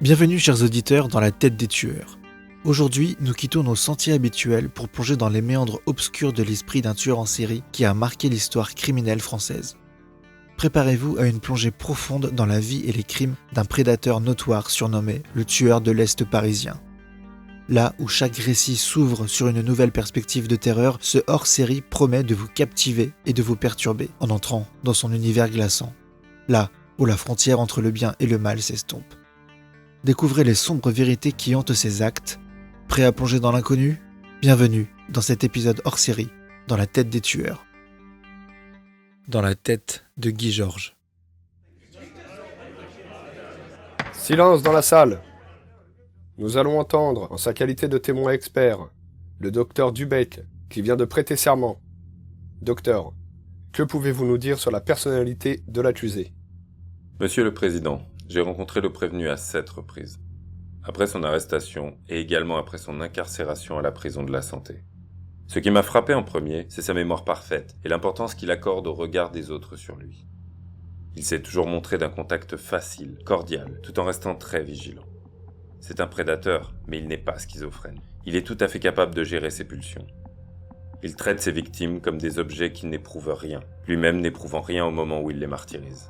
Bienvenue chers auditeurs dans la tête des tueurs. Aujourd'hui, nous quittons nos sentiers habituels pour plonger dans les méandres obscurs de l'esprit d'un tueur en série qui a marqué l'histoire criminelle française. Préparez-vous à une plongée profonde dans la vie et les crimes d'un prédateur notoire surnommé le tueur de l'Est parisien. Là où chaque récit s'ouvre sur une nouvelle perspective de terreur, ce hors-série promet de vous captiver et de vous perturber en entrant dans son univers glaçant. Là où la frontière entre le bien et le mal s'estompe. Découvrez les sombres vérités qui hantent ses actes. Prêt à plonger dans l'inconnu ? Bienvenue dans cet épisode hors-série, dans la tête des tueurs. Dans la tête de Guy Georges. Silence dans la salle. Nous allons entendre, en sa qualité de témoin expert, le docteur Dubec, qui vient de prêter serment. Docteur, que pouvez-vous nous dire sur la personnalité de l'accusé ? Monsieur le Président, j'ai rencontré le prévenu à 7 reprises. Après son arrestation et également après son incarcération à la prison de la Santé. Ce qui m'a frappé en premier, c'est sa mémoire parfaite et l'importance qu'il accorde au regard des autres sur lui. Il s'est toujours montré d'un contact facile, cordial, tout en restant très vigilant. C'est un prédateur, mais il n'est pas schizophrène. Il est tout à fait capable de gérer ses pulsions. Il traite ses victimes comme des objets qui n'éprouvent rien, lui-même n'éprouvant rien au moment où il les martyrise.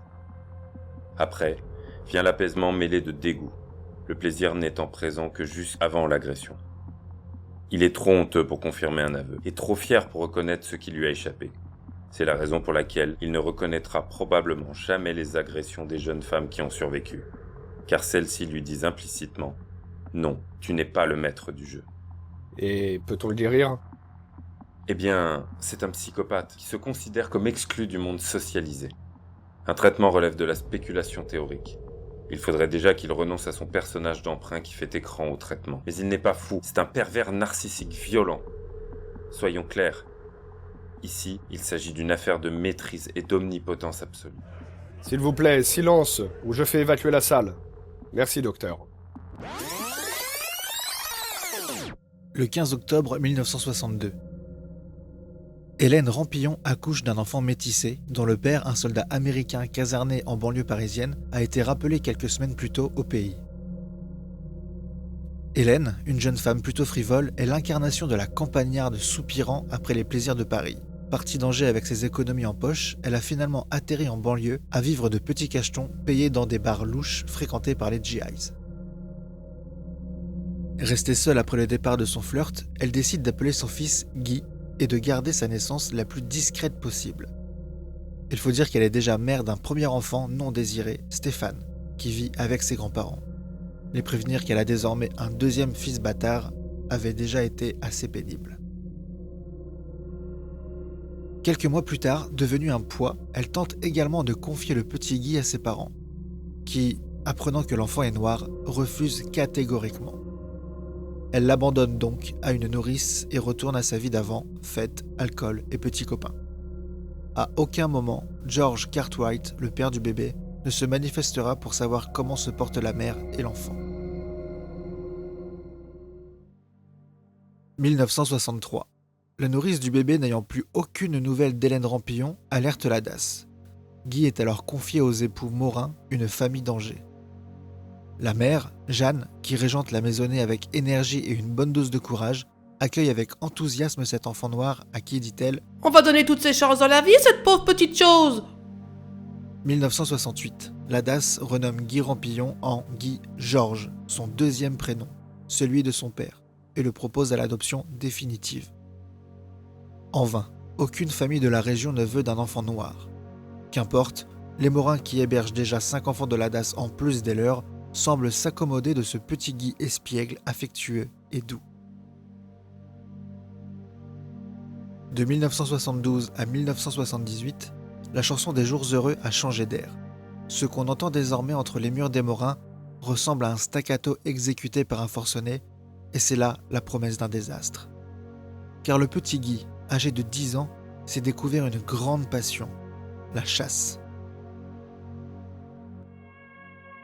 Après, vient l'apaisement mêlé de dégoût, le plaisir n'étant présent que juste avant l'agression. Il est trop honteux pour confirmer un aveu, et trop fier pour reconnaître ce qui lui a échappé. C'est la raison pour laquelle il ne reconnaîtra probablement jamais les agressions des jeunes femmes qui ont survécu, car celles-ci lui disent implicitement « Non, tu n'es pas le maître du jeu ». Et peut-on le guérir ? Eh bien, c'est un psychopathe qui se considère comme exclu du monde socialisé. Un traitement relève de la spéculation théorique. Il faudrait déjà qu'il renonce à son personnage d'emprunt qui fait écran au traitement. Mais il n'est pas fou, c'est un pervers narcissique violent. Soyons clairs, ici, il s'agit d'une affaire de maîtrise et d'omnipotence absolue. S'il vous plaît, silence, ou je fais évacuer la salle. Merci, docteur. Le 15 octobre 1962. Hélène Rampillon accouche d'un enfant métissé dont le père, un soldat américain caserné en banlieue parisienne, a été rappelé quelques semaines plus tôt au pays. Hélène, une jeune femme plutôt frivole, est l'incarnation de la campagnarde soupirant après les plaisirs de Paris. Partie d'Angers avec ses économies en poche, elle a finalement atterri en banlieue à vivre de petits cachetons payés dans des bars louches fréquentés par les GIs. Restée seule après le départ de son flirt, elle décide d'appeler son fils Guy et de garder sa naissance la plus discrète possible. Il faut dire qu'elle est déjà mère d'un premier enfant non désiré, Stéphane, qui vit avec ses grands-parents. Les prévenir qu'elle a désormais un deuxième fils bâtard avait déjà été assez pénible. Quelques mois plus tard, devenue un poids, elle tente également de confier le petit Guy à ses parents, qui, apprenant que l'enfant est noir, refusent catégoriquement. Elle l'abandonne donc à une nourrice et retourne à sa vie d'avant, fête, alcool et petits copains. À aucun moment, George Cartwright, le père du bébé, ne se manifestera pour savoir comment se portent la mère et l'enfant. 1963. La nourrice du bébé n'ayant plus aucune nouvelle d'Hélène Rampillon alerte la DAS. Guy est alors confié aux époux Morin, une famille d'Angers. La mère, Jeanne, qui régente la maisonnée avec énergie et une bonne dose de courage, accueille avec enthousiasme cet enfant noir à qui, dit-elle, « On va donner toutes ses chances dans la vie, cette pauvre petite chose !» 1968. La DAS renomme Guy Rampillon en Guy Georges, son deuxième prénom, celui de son père, et le propose à l'adoption définitive. En vain, aucune famille de la région ne veut d'un enfant noir. Qu'importe, les Morins qui hébergent déjà 5 enfants de la DAS en plus des leurs semble s'accommoder de ce petit Guy espiègle, affectueux et doux. De 1972 à 1978, la chanson des Jours Heureux a changé d'air. Ce qu'on entend désormais entre les murs des Morins ressemble à un staccato exécuté par un forcené, et c'est là la promesse d'un désastre. Car le petit Guy, âgé de 10 ans, s'est découvert une grande passion, la chasse.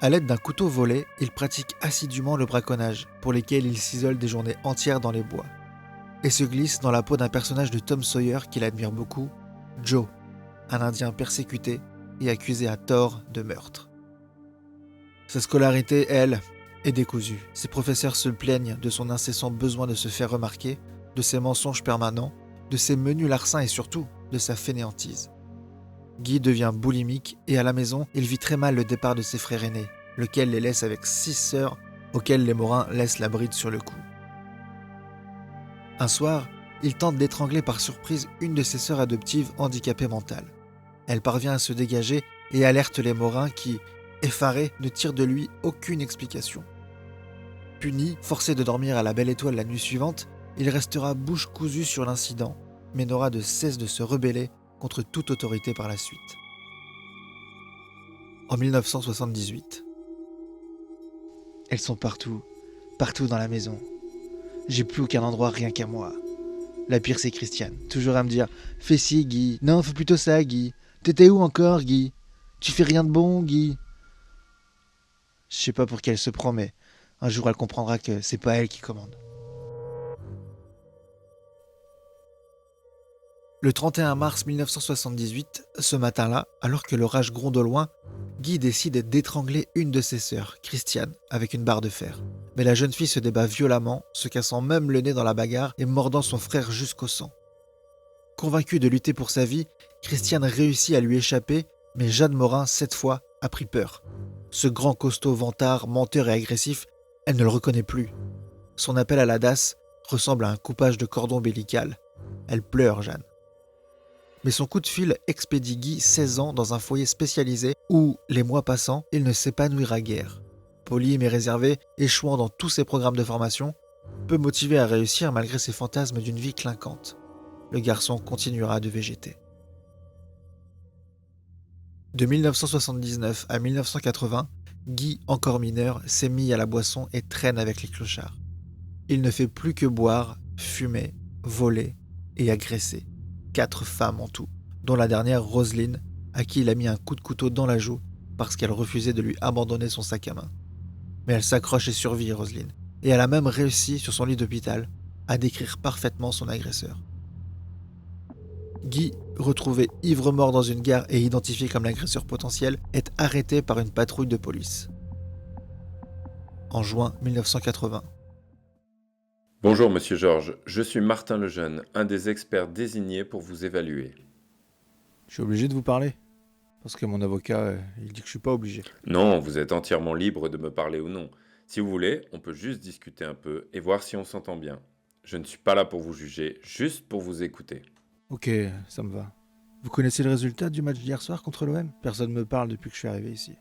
À l'aide d'un couteau volé, il pratique assidûment le braconnage, pour lesquels il s'isole des journées entières dans les bois, et se glisse dans la peau d'un personnage de Tom Sawyer qu'il admire beaucoup, Joe, un Indien persécuté et accusé à tort de meurtre. Sa scolarité, elle, et décousu. Ses professeurs se plaignent de son incessant besoin de se faire remarquer, de ses mensonges permanents, de ses menus larcins et surtout de sa fainéantise. Guy devient boulimique et à la maison, il vit très mal le départ de ses frères aînés, lequel les laisse avec 6 sœurs auxquelles les Morin laissent la bride sur le cou. Un soir, il tente d'étrangler par surprise une de ses sœurs adoptives handicapée mentale. Elle parvient à se dégager et alerte les Morin qui, effarés, ne tirent de lui aucune explication. Puni, forcé de dormir à la Belle Étoile la nuit suivante, il restera bouche cousue sur l'incident, mais n'aura de cesse de se rebeller contre toute autorité par la suite. En 1978. Elles sont partout, partout dans la maison. J'ai plus aucun endroit rien qu'à moi. La pire c'est Christiane, toujours à me dire « Fais ci Guy, non fais plutôt ça Guy, t'étais où encore Guy, tu fais rien de bon Guy ?» Je sais pas pour qui elle se prend, mais un jour elle comprendra que c'est pas elle qui commande. Le 31 mars 1978, ce matin-là, alors que l'orage gronde au loin, Guy décide d'étrangler une de ses sœurs, Christiane, avec une barre de fer. Mais la jeune fille se débat violemment, se cassant même le nez dans la bagarre et mordant son frère jusqu'au sang. Convaincue de lutter pour sa vie, Christiane réussit à lui échapper, mais Jeanne Morin, cette fois, a pris peur. Ce grand costaud vantard, menteur et agressif, elle ne le reconnaît plus. Son appel à la DAS ressemble à un coupage de cordon ombilical. Elle pleure, Jeanne. Mais son coup de fil expédie Guy 16 ans dans un foyer spécialisé où, les mois passant, il ne s'épanouira guère. Poli mais réservé, échouant dans tous ses programmes de formation, peu motivé à réussir malgré ses fantasmes d'une vie clinquante. Le garçon continuera de végéter. De 1979 à 1980, Guy, encore mineur, s'est mis à la boisson et traîne avec les clochards. Il ne fait plus que boire, fumer, voler et agresser. 4 femmes en tout, dont la dernière Roselyne, à qui il a mis un coup de couteau dans la joue parce qu'elle refusait de lui abandonner son sac à main. Mais elle s'accroche et survit, Roselyne, et elle a même réussi, sur son lit d'hôpital, à décrire parfaitement son agresseur. Guy, retrouvé ivre-mort dans une gare et identifié comme l'agresseur potentiel, est arrêté par une patrouille de police. En juin 1980. Bonjour Monsieur Georges, je suis Martin Lejeune, un des experts désignés pour vous évaluer. Je suis obligé de vous parler parce que mon avocat, il dit que je suis pas obligé. Non, vous êtes entièrement libre de me parler ou non. Si vous voulez, on peut juste discuter un peu et voir si on s'entend bien. Je ne suis pas là pour vous juger, juste pour vous écouter. Ok, ça me va. Vous connaissez le résultat du match d'hier soir contre l'OM ? Personne ne me parle depuis que je suis arrivé ici.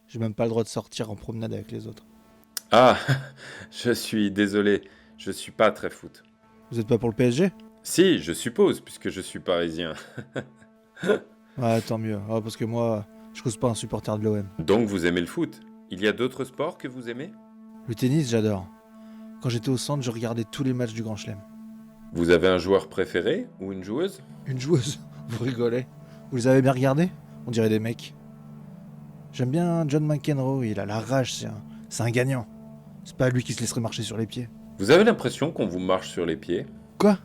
J'ai même pas le droit de sortir en promenade avec les autres. Ah, je suis désolé, je suis pas très foot. Vous êtes pas pour le PSG ? Si, je suppose, puisque je suis parisien. Ouais, tant mieux. Ah, parce que moi, je cause pas un supporter de l'OM. Donc vous aimez le foot ? Il y a d'autres sports que vous aimez ? Le tennis, j'adore. Quand j'étais au centre, je regardais tous les matchs du Grand Chelem. Vous avez un joueur préféré ou une joueuse ? Une joueuse ? Vous rigolez ? Vous les avez bien regardés ? On dirait des mecs. J'aime bien John McEnroe, il a la rage, c'est un gagnant. C'est pas lui qui se laisserait marcher sur les pieds. Vous avez l'impression qu'on vous marche sur les pieds ? Quoi ?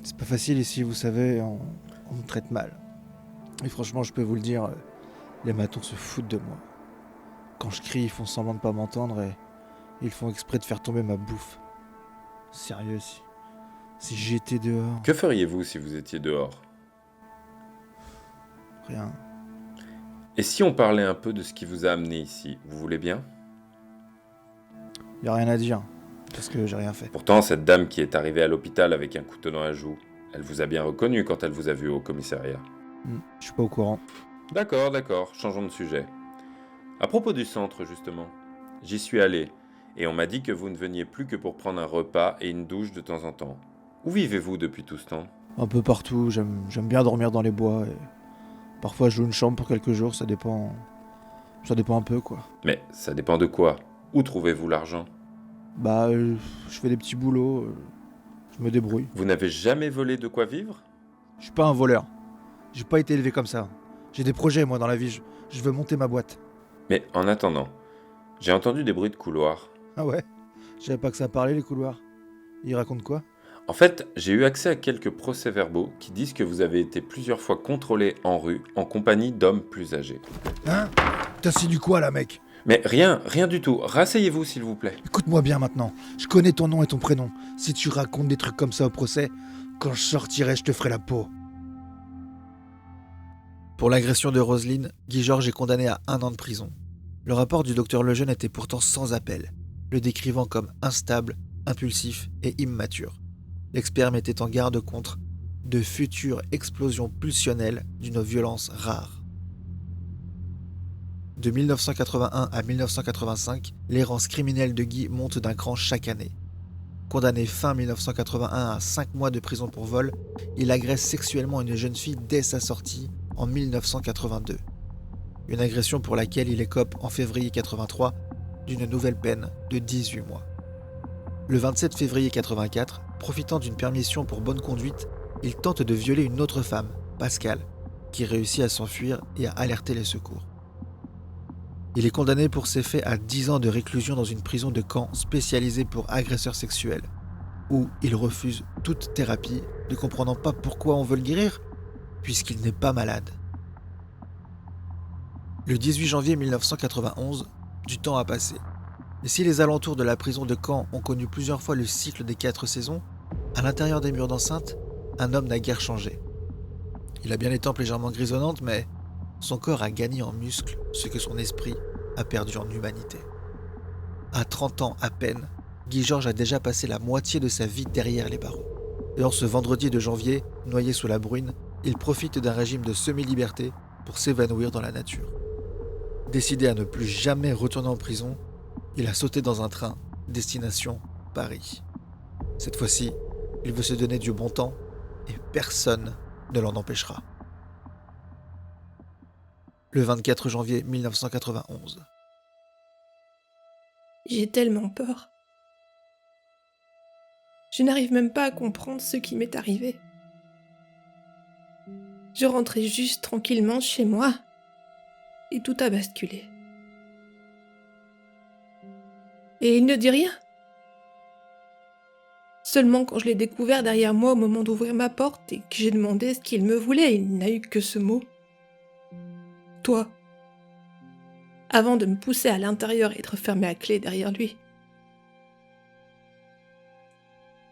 C'est pas facile ici, vous savez, on me traite mal. Et franchement, je peux vous le dire, les matons se foutent de moi. Quand je crie, ils font semblant de pas m'entendre et ils font exprès de faire tomber ma bouffe. Sérieux, si j'étais dehors... Que feriez-vous si vous étiez dehors ? Rien. Et si on parlait un peu de ce qui vous a amené ici, vous voulez bien ? Y a rien à dire, parce que j'ai rien fait. Pourtant, cette dame qui est arrivée à l'hôpital avec un couteau dans la joue, elle vous a bien reconnu quand elle vous a vu au commissariat. Je suis pas au courant. D'accord, changeons de sujet. À propos du centre, justement, j'y suis allé, et on m'a dit que vous ne veniez plus que pour prendre un repas et une douche de temps en temps. Où vivez-vous depuis tout ce temps ? Un peu partout, j'aime bien dormir dans les bois. Et parfois, je loue une chambre pour quelques jours, ça dépend un peu, quoi. Mais ça dépend de quoi ? Où trouvez-vous l'argent ? Bah, je fais des petits boulots, je me débrouille. Vous n'avez jamais volé de quoi vivre ? Je suis pas un voleur. J'ai pas été élevé comme ça. J'ai des projets, moi, dans la vie. Je veux monter ma boîte. Mais en attendant, j'ai entendu des bruits de couloir. Ah ouais ? Je savais pas que ça parlait, les couloirs. Ils racontent quoi ? En fait, j'ai eu accès à quelques procès-verbaux qui disent que vous avez été plusieurs fois contrôlé en rue en compagnie d'hommes plus âgés. Hein ? T'insinues quoi, là, mec ? Mais rien du tout. Rasseyez-vous, s'il vous plaît. Écoute-moi bien maintenant. Je connais ton nom et ton prénom. Si tu racontes des trucs comme ça au procès, quand je sortirai, je te ferai la peau. Pour l'agression de Roselyne, Guy Georges est condamné à 1 an de prison. Le rapport du docteur Lejeune était pourtant sans appel, le décrivant comme instable, impulsif et immature. L'expert mettait en garde contre de futures explosions pulsionnelles d'une violence rare. De 1981 à 1985, l'errance criminelle de Guy monte d'un cran chaque année. Condamné fin 1981 à 5 mois de prison pour vol, il agresse sexuellement une jeune fille dès sa sortie en 1982. Une agression pour laquelle il écope en février 83 d'une nouvelle peine de 18 mois. Le 27 février 84, profitant d'une permission pour bonne conduite, il tente de violer une autre femme, Pascale, qui réussit à s'enfuir et à alerter les secours. Il est condamné pour ces faits à 10 ans de réclusion dans une prison de camp spécialisée pour agresseurs sexuels, où il refuse toute thérapie, ne comprenant pas pourquoi on veut le guérir, puisqu'il n'est pas malade. Le 18 janvier 1991, du temps a passé. Et si les alentours de la prison de Caen ont connu plusieurs fois le cycle des 4 saisons, à l'intérieur des murs d'enceinte, un homme n'a guère changé. Il a bien les tempes légèrement grisonnantes, mais son corps a gagné en muscles ce que son esprit a perdu en humanité. À 30 ans à peine, Guy Georges a déjà passé la moitié de sa vie derrière les barreaux. Et en ce vendredi de janvier, noyé sous la bruine, il profite d'un régime de semi-liberté pour s'évanouir dans la nature. Décidé à ne plus jamais retourner en prison, il a sauté dans un train, destination Paris. Cette fois-ci, il veut se donner du bon temps et personne ne l'en empêchera. Le 24 janvier 1991. J'ai tellement peur. Je n'arrive même pas à comprendre ce qui m'est arrivé. Je rentrais juste tranquillement chez moi et tout a basculé. Et il ne dit rien. Seulement quand je l'ai découvert derrière moi au moment d'ouvrir ma porte et que j'ai demandé ce qu'il me voulait, il n'a eu que ce mot. Toi. Avant de me pousser à l'intérieur et de refermer à clé derrière lui.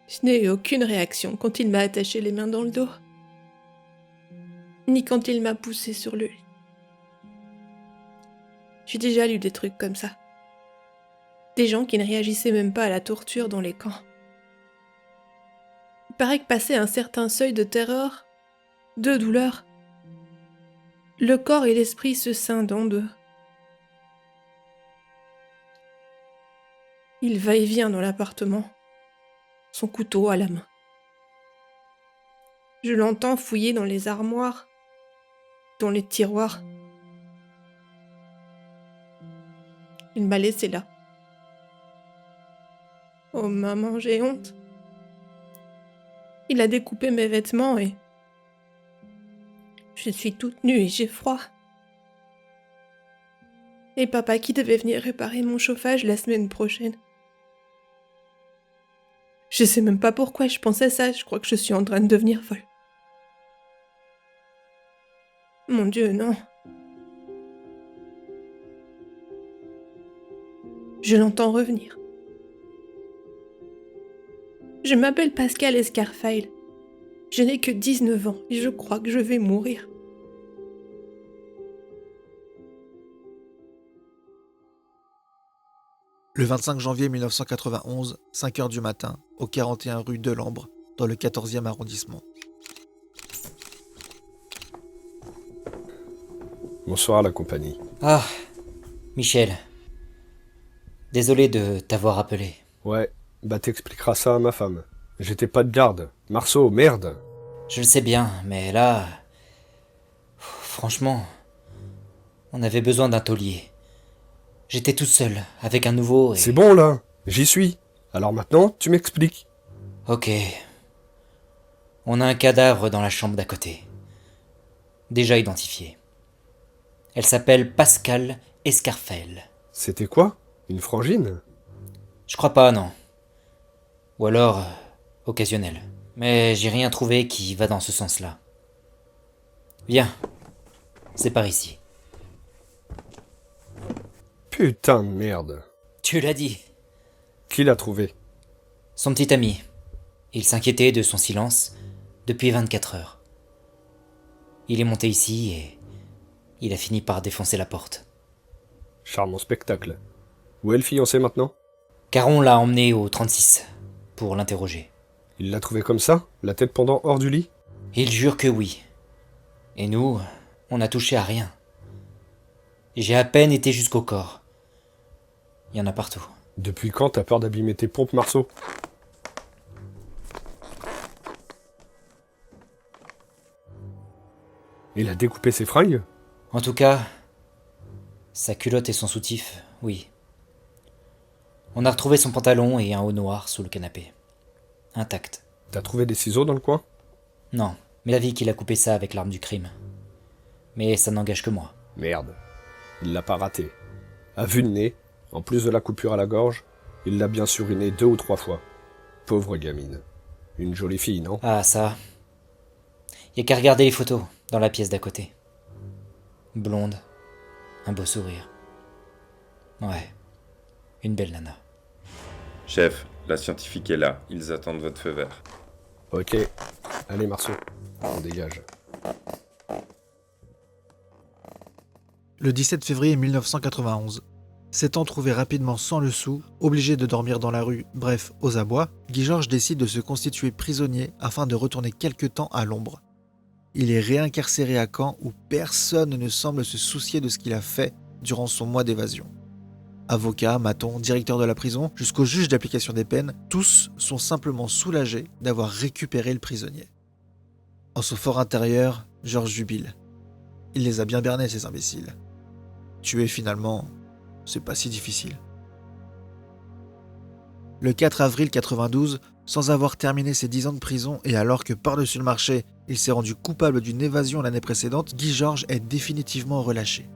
Je n'ai eu aucune réaction quand il m'a attaché les mains dans le dos, ni quand il m'a poussé sur le lit. J'ai déjà lu des trucs comme ça. Des gens qui ne réagissaient même pas à la torture dans les camps. Il paraît que passé un certain seuil de terreur, de douleur, le corps et l'esprit se scindent en deux. Il va et vient dans l'appartement, son couteau à la main. Je l'entends fouiller dans les armoires, dans les tiroirs. Il m'a laissé là. Oh maman, j'ai honte. Il a découpé mes vêtements et... je suis toute nue et j'ai froid. Et papa qui devait venir réparer mon chauffage la semaine prochaine. Je sais même pas pourquoi je pensais ça, je crois que je suis en train de devenir folle. Mon Dieu, non. Je l'entends revenir. Je m'appelle Pascal Escarfail. Je n'ai que 19 ans et je crois que je vais mourir. Le 25 janvier 1991, 5 heures du matin, au 41 rue Delambre, dans le 14e arrondissement. Bonsoir la compagnie. Ah, Michel. Désolé de t'avoir appelé. Ouais, bah t'expliqueras ça à ma femme. J'étais pas de garde. Marceau, merde. Je le sais bien, mais là... franchement... on avait besoin d'un taulier. J'étais tout seul, avec un nouveau et... C'est bon là, j'y suis. Alors maintenant, tu m'expliques. Ok. On a un cadavre dans la chambre d'à côté. Déjà identifié. Elle s'appelle Pascal Escarfail. C'était quoi? Une frangine? Je crois pas, non. Ou alors... occasionnel. Mais j'ai rien trouvé qui va dans ce sens-là. Viens. C'est par ici. Putain de merde. Tu l'as dit. Qui l'a trouvé? Son petit ami. Il s'inquiétait de son silence depuis 24 heures. Il est monté ici et il a fini par défoncer la porte. Charmant spectacle. Où est le fiancé maintenant? Caron l'a emmené au 36 pour l'interroger. Il l'a trouvé comme ça? La tête pendant hors du lit? Il jure que oui. Et nous, on n'a touché à rien. J'ai à peine été jusqu'au corps. Il y en a partout. Depuis quand t'as peur d'abîmer tes pompes, Marceau? Il a découpé ses fringues? En tout cas, sa culotte et son soutif, oui. On a retrouvé son pantalon et un haut noir sous le canapé. Intact. T'as trouvé des ciseaux dans le coin? Non, mais la vie qu'il a coupé ça avec l'arme du crime. Mais ça n'engage que moi. Merde. Il l'a pas raté. À vue de nez, en plus de la coupure à la gorge, il l'a bien suriné 2 ou 3 fois. Pauvre gamine. Une jolie fille, non? Ah, ça. Y a qu'à regarder les photos dans la pièce d'à côté. Blonde, un beau sourire. Ouais, une belle nana. Chef, la scientifique est là. Ils attendent votre feu vert. Ok. Allez, Marceau. On dégage. Le 17 février 1991. S'étant trouvé rapidement sans le sou, obligé de dormir dans la rue, bref, aux abois, Guy Georges décide de se constituer prisonnier afin de retourner quelque temps à l'ombre. Il est réincarcéré à Caen où personne ne semble se soucier de ce qu'il a fait durant son mois d'évasion. Avocat, maton, directeur de la prison, jusqu'au juge d'application des peines, tous sont simplement soulagés d'avoir récupéré le prisonnier. En son fort intérieur, Georges jubile. Il les a bien bernés, ces imbéciles. Tuer finalement, c'est pas si difficile. Le 4 avril 92, sans avoir terminé ses 10 ans de prison et alors que par-dessus le marché, il s'est rendu coupable d'une évasion l'année précédente, Guy Georges est définitivement relâché.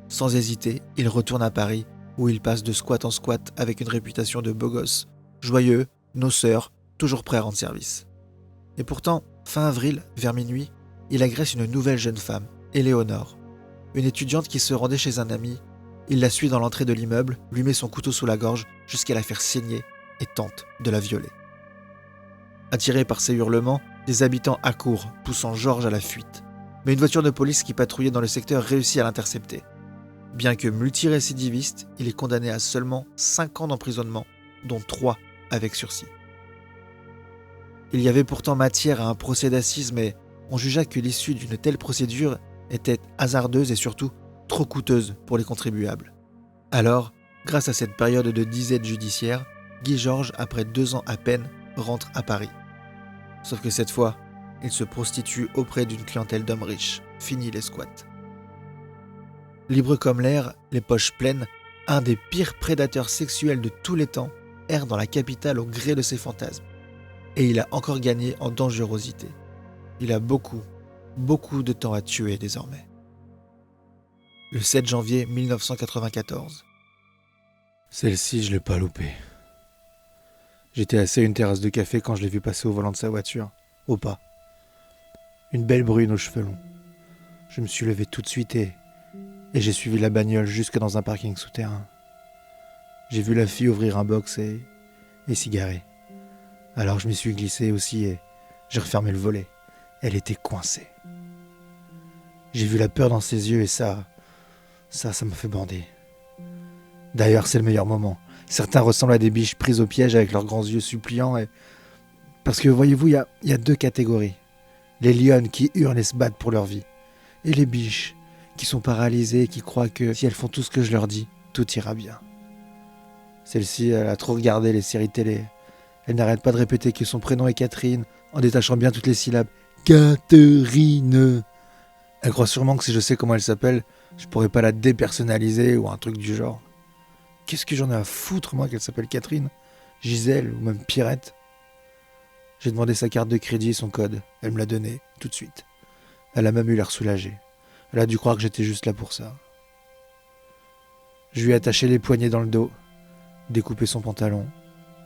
Sans hésiter, il retourne à Paris, où il passe de squat en squat avec une réputation de beau gosse, joyeux, noceur, toujours prêt à rendre service. Et pourtant, fin avril, vers minuit, il agresse une nouvelle jeune femme, Éléonore, une étudiante qui se rendait chez un ami. Il la suit dans l'entrée de l'immeuble, lui met son couteau sous la gorge jusqu'à la faire saigner et tente de la violer. Attirés par ses hurlements, les habitants accourent, poussant Georges à la fuite. Mais une voiture de police qui patrouillait dans le secteur réussit à l'intercepter. Bien que multirécidiviste, il est condamné à seulement 5 ans d'emprisonnement, dont 3 avec sursis. Il y avait pourtant matière à un procès d'assises, mais on jugea que l'issue d'une telle procédure était hasardeuse et surtout trop coûteuse pour les contribuables. Alors, grâce à cette période de disette judiciaire, Guy Georges, après 2 ans à peine, rentre à Paris. Sauf que cette fois, il se prostitue auprès d'une clientèle d'hommes riches. Fini les squats. Libre comme l'air, les poches pleines, un des pires prédateurs sexuels de tous les temps erre dans la capitale au gré de ses fantasmes. Et il a encore gagné en dangerosité. Il a beaucoup de temps à tuer désormais. Le 7 janvier 1994. Celle-ci, je l'ai pas loupée. J'étais assis à une terrasse de café quand je l'ai vu passer au volant de sa voiture, au pas. Une belle brune aux cheveux longs. Je me suis levé tout de suite et j'ai suivi la bagnole jusque dans un parking souterrain. J'ai vu la fille ouvrir un box et s'y garer. Alors je m'y suis glissé aussi et j'ai refermé le volet. Elle était coincée. J'ai vu la peur dans ses yeux et ça m'a fait bander. D'ailleurs, c'est le meilleur moment. Certains ressemblent à des biches prises au piège avec leurs grands yeux suppliants. Parce que, voyez-vous, il y a 2 catégories. Les lionnes qui hurlent et se battent pour leur vie. Et les biches qui sont paralysées et qui croient que si elles font tout ce que je leur dis, tout ira bien. Celle-ci, elle a trop regardé les séries télé. Elle n'arrête pas de répéter que son prénom est Catherine, en détachant bien toutes les syllabes. Catherine. Elle croit sûrement que si je sais comment elle s'appelle, je pourrais pas la dépersonnaliser ou un truc du genre. Qu'est-ce que j'en ai à foutre, moi, qu'elle s'appelle Catherine, Gisèle ou même Pierrette? J'ai demandé sa carte de crédit et son code. Elle me l'a donné, tout de suite. Elle a même eu l'air soulagée. Elle a dû croire que j'étais juste là pour ça. Je lui ai attaché les poignets dans le dos, découpé son pantalon,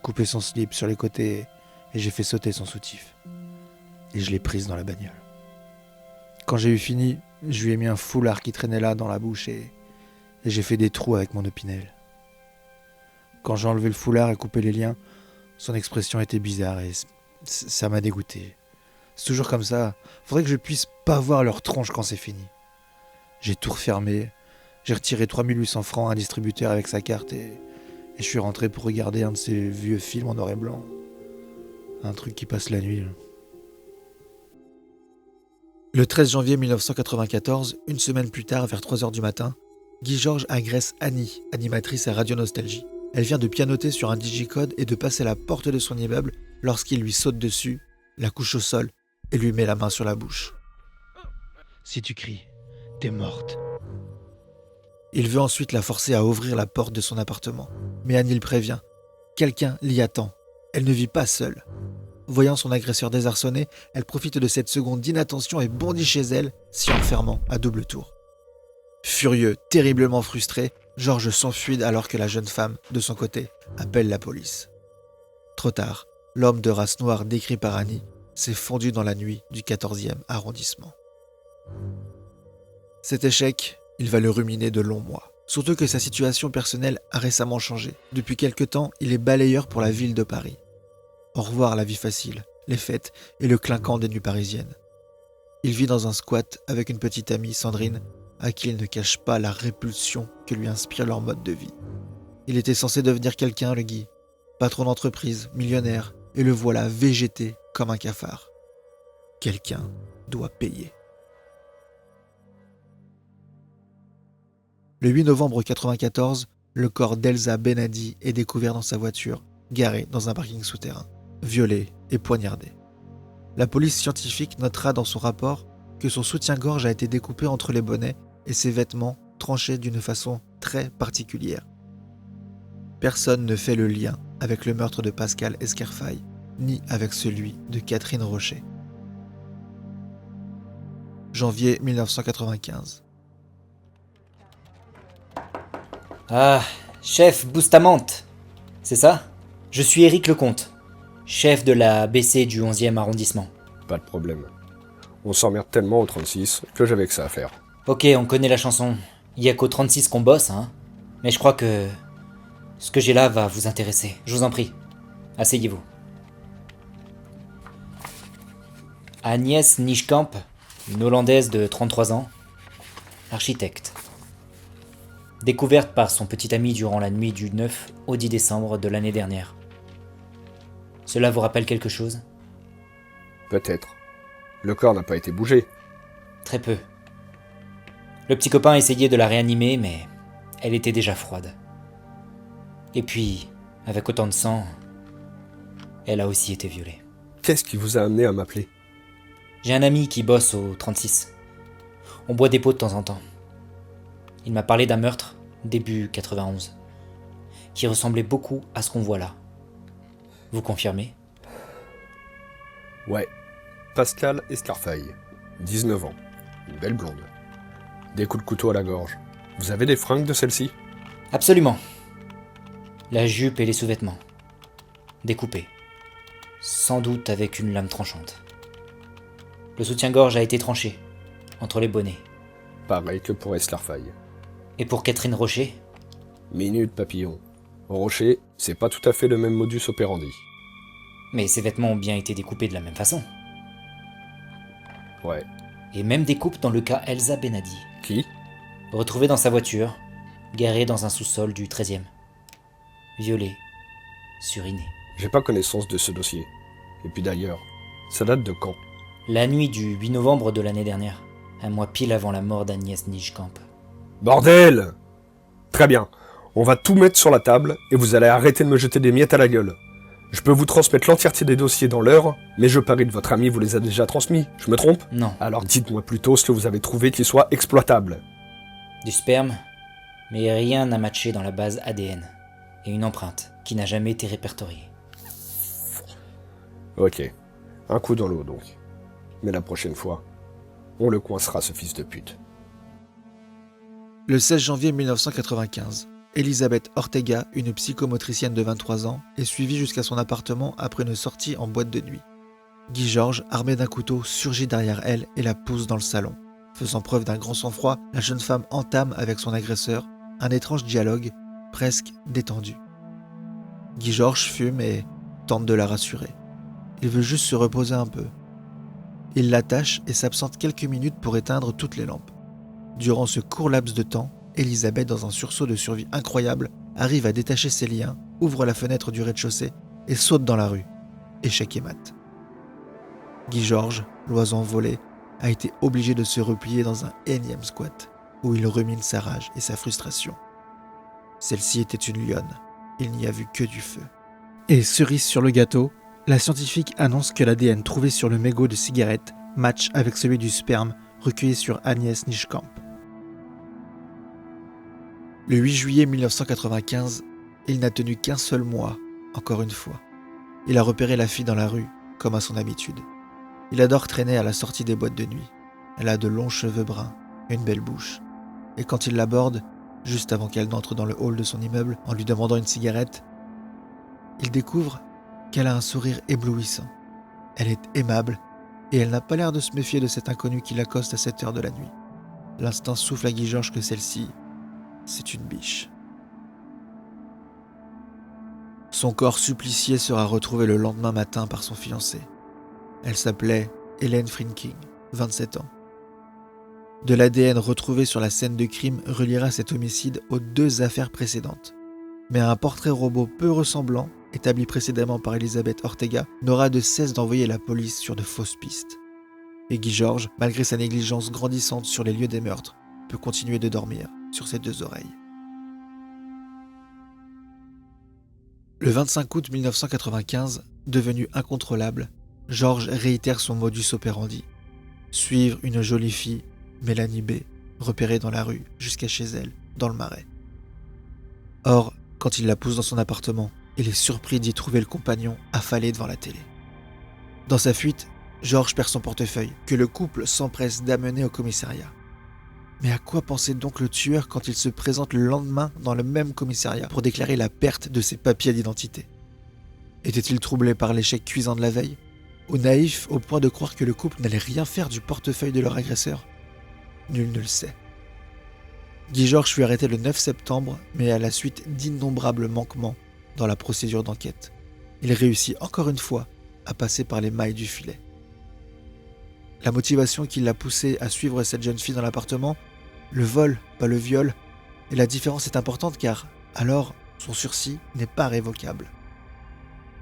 coupé son slip sur les côtés et j'ai fait sauter son soutif. Et je l'ai prise dans la bagnole. Quand j'ai eu fini, je lui ai mis un foulard qui traînait là dans la bouche et et j'ai fait des trous avec mon opinel. Quand j'ai enlevé le foulard et coupé les liens, son expression était bizarre et ça m'a dégoûté. C'est toujours comme ça, faudrait que je puisse pas voir leur tronche quand c'est fini. J'ai tout refermé, j'ai retiré 3800 francs à un distributeur avec sa carte et je suis rentré pour regarder un de ces vieux films en noir et blanc. Un truc qui passe la nuit. Là. Le 13 janvier 1994, une semaine plus tard, vers 3h du matin, Guy Georges agresse Annie, animatrice à Radio Nostalgie. Elle vient de pianoter sur un digicode et de passer la porte de son immeuble lorsqu'il lui saute dessus, la couche au sol et lui met la main sur la bouche. « Si tu cries, t'es morte. » Il veut ensuite la forcer à ouvrir la porte de son appartement. Mais Annie le prévient. Quelqu'un l'y attend. Elle ne vit pas seule. Voyant son agresseur désarçonné, elle profite de cette seconde d'inattention et bondit chez elle, s'y enfermant à double tour. Furieux, terriblement frustré, Georges s'enfuit alors que la jeune femme, de son côté, appelle la police. Trop tard, l'homme de race noire décrit par Annie s'est fondu dans la nuit du 14e arrondissement. Cet échec, il va le ruminer de longs mois. Surtout que sa situation personnelle a récemment changé. Depuis quelque temps, il est balayeur pour la ville de Paris. Au revoir la vie facile, les fêtes et le clinquant des nuits parisiennes. Il vit dans un squat avec une petite amie, Sandrine, à qui il ne cache pas la répulsion que lui inspire leur mode de vie. Il était censé devenir quelqu'un, le Guy. Patron d'entreprise, millionnaire, et le voilà végété comme un cafard. Quelqu'un doit payer. Le 8 novembre 1994, le corps d'Elsa Benadi est découvert dans sa voiture, garée dans un parking souterrain, violée et poignardée. La police scientifique notera dans son rapport que son soutien-gorge a été découpé entre les bonnets et ses vêtements tranchés d'une façon très particulière. Personne ne fait le lien avec le meurtre de Pascal Escarfaille, ni avec celui de Catherine Rocher. Janvier 1995. Ah, chef Bustamante, c'est ça? Je suis Éric Lecomte, chef de la BC du 11e arrondissement. Pas de problème. On s'emmerde tellement au 36 que j'avais que ça à faire. Ok, on connaît la chanson. Il y a qu'au 36 qu'on bosse, hein. Mais je crois que ce que j'ai là va vous intéresser. Je vous en prie. Asseyez-vous. Agnès Nieschkamp, une Hollandaise de 33 ans, architecte. Découverte par son petit ami durant la nuit du 9 au 10 décembre de l'année dernière. Cela vous rappelle quelque chose? Peut-être. Le corps n'a pas été bougé. Très peu. Le petit copain essayait de la réanimer, mais elle était déjà froide. Et puis, avec autant de sang, elle a aussi été violée. Qu'est-ce qui vous a amené à m'appeler? J'ai un ami qui bosse au 36. On boit des pots de temps en temps. Il m'a parlé d'un meurtre, début 91, qui ressemblait beaucoup à ce qu'on voit là. Vous confirmez? Ouais. Pascal Escarfaille. 19 ans. Une belle blonde. Des coups de couteau à la gorge. Vous avez des fringues de celle-ci? Absolument. La jupe et les sous-vêtements. Découpés. Sans doute avec une lame tranchante. Le soutien-gorge a été tranché, entre les bonnets. Pareil que pour Escarfaille. Et pour Catherine Rocher? Minute papillon. Rocher, c'est pas tout à fait le même modus operandi. Mais ses vêtements ont bien été découpés de la même façon. Ouais. Et même découpe dans le cas Elsa Benadi. Qui? Retrouvée dans sa voiture, garée dans un sous-sol du 13e. Violée, surinée. J'ai pas connaissance de ce dossier. Et puis d'ailleurs, ça date de quand? La nuit du 8 novembre de l'année dernière, un mois pile avant la mort d'Agnès Nieschkamp. Bordel! Très bien. On va tout mettre sur la table et vous allez arrêter de me jeter des miettes à la gueule. Je peux vous transmettre l'entièreté des dossiers dans l'heure, mais je parie que votre ami vous les a déjà transmis. Je me trompe? Non. Alors dites-moi plutôt ce que vous avez trouvé qui soit exploitable. Du sperme, mais rien n'a matché dans la base ADN. Et une empreinte qui n'a jamais été répertoriée. Ok. Un coup dans l'eau donc. Mais la prochaine fois, on le coincera ce fils de pute. Le 16 janvier 1995, Elisabeth Ortega, une psychomotricienne de 23 ans, est suivie jusqu'à son appartement après une sortie en boîte de nuit. Guy Georges, armé d'un couteau, surgit derrière elle et la pousse dans le salon. Faisant preuve d'un grand sang-froid, la jeune femme entame avec son agresseur un étrange dialogue, presque détendu. Guy Georges fume et tente de la rassurer. Il veut juste se reposer un peu. Il l'attache et s'absente quelques minutes pour éteindre toutes les lampes. Durant ce court laps de temps, Elisabeth, dans un sursaut de survie incroyable, arrive à détacher ses liens, ouvre la fenêtre du rez-de-chaussée et saute dans la rue. Échec et mat. Guy Georges, l'oiseau envolé, a été obligé de se replier dans un énième squat, où il rumine sa rage et sa frustration. Celle-ci était une lionne, il n'y a vu que du feu. Et cerise sur le gâteau, la scientifique annonce que l'ADN trouvé sur le mégot de cigarette match avec celui du sperme recueilli sur Agnès Nischkamp. Le 8 juillet 1995, il n'a tenu qu'un seul mois, encore une fois. Il a repéré la fille dans la rue, comme à son habitude. Il adore traîner à la sortie des boîtes de nuit. Elle a de longs cheveux bruns, une belle bouche. Et quand il l'aborde, juste avant qu'elle n'entre dans le hall de son immeuble en lui demandant une cigarette, il découvre qu'elle a un sourire éblouissant. Elle est aimable et elle n'a pas l'air de se méfier de cet inconnu qui l'accoste à cette heure de la nuit. L'instinct souffle à Guy Georges que celle-ci, c'est une biche. Son corps supplicié sera retrouvé le lendemain matin par son fiancé. Elle s'appelait Hélène Frinking, 27 ans. De l'ADN retrouvé sur la scène de crime reliera cet homicide aux 2 affaires précédentes. Mais un portrait robot peu ressemblant, établi précédemment par Elisabeth Ortega, n'aura de cesse d'envoyer la police sur de fausses pistes. Et Guy Georges, malgré sa négligence grandissante sur les lieux des meurtres, peut continuer de dormir sur ses 2 oreilles. Le 25 août 1995, devenu incontrôlable, Georges réitère son modus operandi. Suivre une jolie fille, Mélanie B, repérée dans la rue, jusqu'à chez elle, dans le Marais. Or, quand il la pousse dans son appartement, il est surpris d'y trouver le compagnon affalé devant la télé. Dans sa fuite, Georges perd son portefeuille, que le couple s'empresse d'amener au commissariat. Mais à quoi pensait donc le tueur quand il se présente le lendemain dans le même commissariat pour déclarer la perte de ses papiers d'identité ? Était-il troublé par l'échec cuisant de la veille ? Ou naïf au point de croire que le couple n'allait rien faire du portefeuille de leur agresseur ? Nul ne le sait. Guy Georges fut arrêté le 9 septembre, mais à la suite d'innombrables manquements dans la procédure d'enquête. Il réussit encore une fois à passer par les mailles du filet. La motivation qui l'a poussé à suivre cette jeune fille dans l'appartement, le vol, pas le viol, et la différence est importante car, alors, son sursis n'est pas révocable.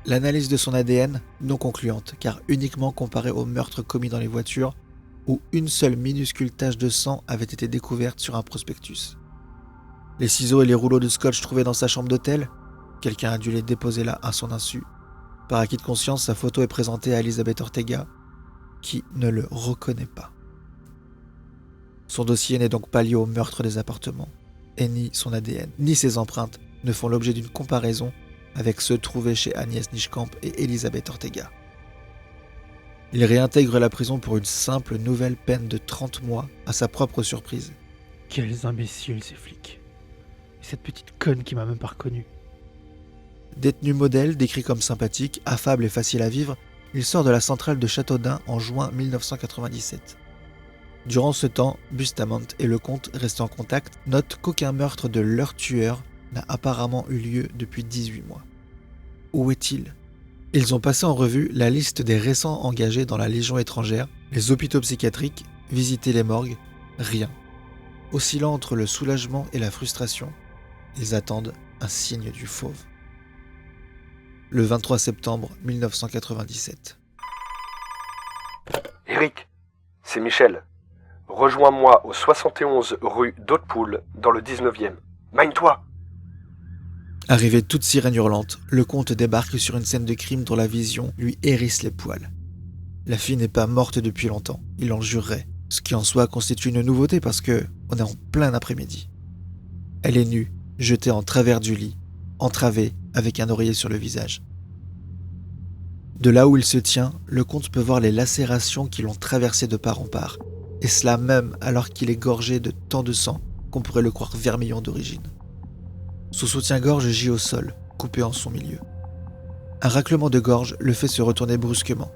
L'analyse de son ADN, non concluante, car uniquement comparée aux meurtres commis dans les voitures, où une seule minuscule tache de sang avait été découverte sur un prospectus. Les ciseaux et les rouleaux de scotch trouvés dans sa chambre d'hôtel, quelqu'un a dû les déposer là à son insu. Par acquis de conscience, sa photo est présentée à Elisabeth Ortega, qui ne le reconnaît pas. Son dossier n'est donc pas lié au meurtre des appartements, et ni son ADN, ni ses empreintes ne font l'objet d'une comparaison avec ceux trouvés chez Agnès Nischkamp et Elisabeth Ortega. Il réintègre la prison pour une simple nouvelle peine de 30 mois, à sa propre surprise. Quels imbéciles ces flics. Et cette petite conne qui m'a même pas reconnu. Détenu modèle, décrit comme sympathique, affable et facile à vivre, il sort de la centrale de Châteaudun en juin 1997. Durant ce temps, Bustamante et Lecomte, restés en contact, notent qu'aucun meurtre de leur tueur n'a apparemment eu lieu depuis 18 mois. Où est-il ? Ils ont passé en revue la liste des récents engagés dans la Légion étrangère, les hôpitaux psychiatriques, visité les morgues, rien. Oscillant entre le soulagement et la frustration, ils attendent un signe du fauve. Le 23 septembre 1997. Eric, c'est Michel. Rejoins-moi au 71 rue d'Hautpoul, dans le 19e. Mine-toi! Arrivé toute sirène hurlante, le comte débarque sur une scène de crime dont la vision lui hérisse les poils. La fille n'est pas morte depuis longtemps, il en jurerait, ce qui en soi constitue une nouveauté parce que on est en plein après-midi. Elle est nue, jetée en travers du lit, entravée avec un oreiller sur le visage. De là où il se tient, le comte peut voir les lacérations qui l'ont traversé de part en part, et cela même alors qu'il est gorgé de tant de sang qu'on pourrait le croire vermillon d'origine. Son soutien-gorge gît au sol, coupé en son milieu. Un raclement de gorge le fait se retourner brusquement.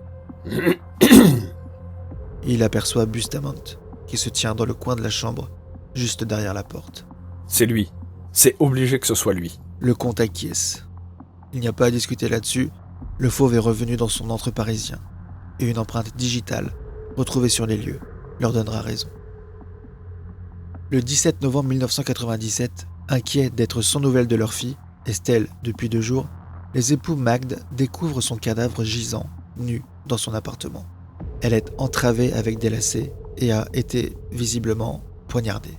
Il aperçoit Bustamante, qui se tient dans le coin de la chambre, juste derrière la porte. C'est lui. C'est obligé que ce soit lui. Le comte acquiesce. Il n'y a pas à discuter là-dessus, le fauve est revenu dans son antre parisien, et une empreinte digitale, retrouvée sur les lieux, leur donnera raison. Le 17 novembre 1997, inquiets d'être sans nouvelles de leur fille, Estelle, depuis 2 jours, les époux Magde découvrent son cadavre gisant, nu, dans son appartement. Elle est entravée avec des lacets et a été, visiblement, poignardée.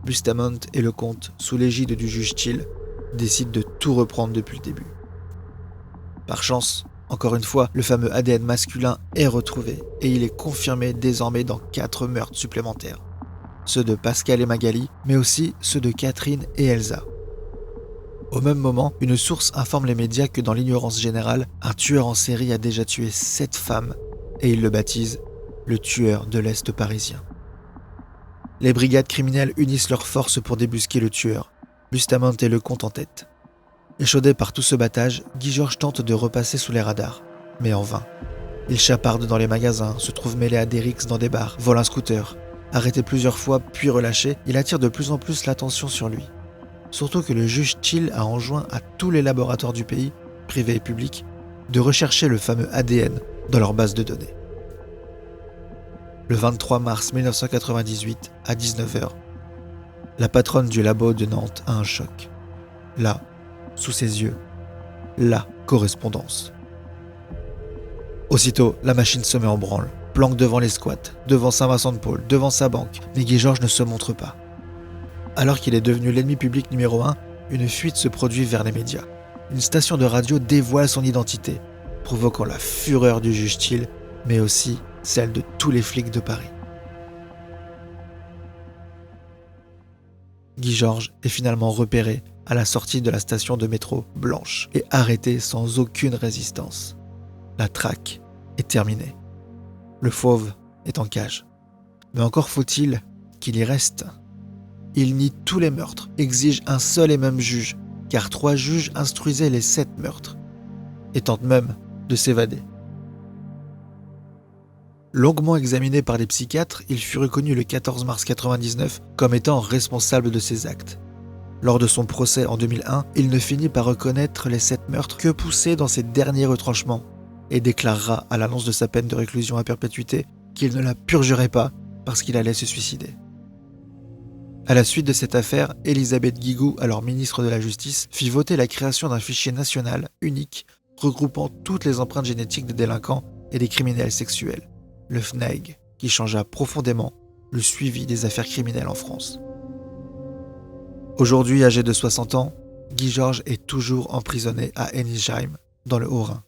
Bustamante et le comte, sous l'égide du juge Thiel, décident de tout reprendre depuis le début. Par chance, encore une fois, le fameux ADN masculin est retrouvé et il est confirmé désormais dans 4 meurtres supplémentaires. Ceux de Pascal et Magali, mais aussi ceux de Catherine et Elsa. Au même moment, une source informe les médias que dans l'ignorance générale, un tueur en série a déjà tué 7 femmes et il le baptise le tueur de l'Est parisien. Les brigades criminelles unissent leurs forces pour débusquer le tueur, Bustamante et le comte en tête. Échaudé par tout ce battage, Guy Georges tente de repasser sous les radars, mais en vain. Il chaparde dans les magasins, se trouve mêlé à des rixes dans des bars, vole un scooter. Arrêté plusieurs fois puis relâché, il attire de plus en plus l'attention sur lui. Surtout que le juge Thiel a enjoint à tous les laboratoires du pays, privés et publics, de rechercher le fameux ADN dans leur base de données. Le 23 mars 1998, à 19h, la patronne du labo de Nantes a un choc. Là, sous ses yeux, la correspondance. Aussitôt, la machine se met en branle, planque devant les squats, devant Saint-Vincent-de-Paul, devant sa banque, mais Guy Georges ne se montre pas. Alors qu'il est devenu l'ennemi public numéro 1, une fuite se produit vers les médias. Une station de radio dévoile son identité, provoquant la fureur du juge Thiel, mais aussi celle de tous les flics de Paris. Guy Georges est finalement repéré à la sortie de la station de métro Blanche et arrêté sans aucune résistance. La traque est terminée. Le fauve est en cage. Mais encore faut-il qu'il y reste. Il nie tous les meurtres, exige un seul et même juge, car 3 juges instruisaient les 7 meurtres, et tente même de s'évader. Longuement examiné par des psychiatres, il fut reconnu le 14 mars 1999 comme étant responsable de ses actes. Lors de son procès en 2001, il ne finit par reconnaître les 7 meurtres que poussés dans ses derniers retranchements et déclarera à l'annonce de sa peine de réclusion à perpétuité qu'il ne la purgerait pas parce qu'il allait se suicider. À la suite de cette affaire, Elisabeth Guigou, alors ministre de la Justice, fit voter la création d'un fichier national unique regroupant toutes les empreintes génétiques des délinquants et des criminels sexuels, le FNAIG, qui changea profondément le suivi des affaires criminelles en France. Aujourd'hui âgé de 60 ans, Guy Georges est toujours emprisonné à Enisheim, dans le Haut-Rhin.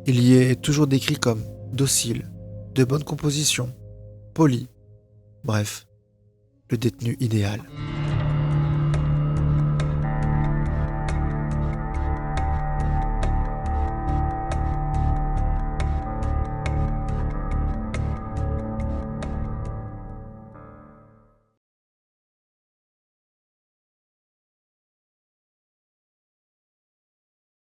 Il y est toujours décrit comme docile, de bonne composition, poli, bref, le détenu idéal.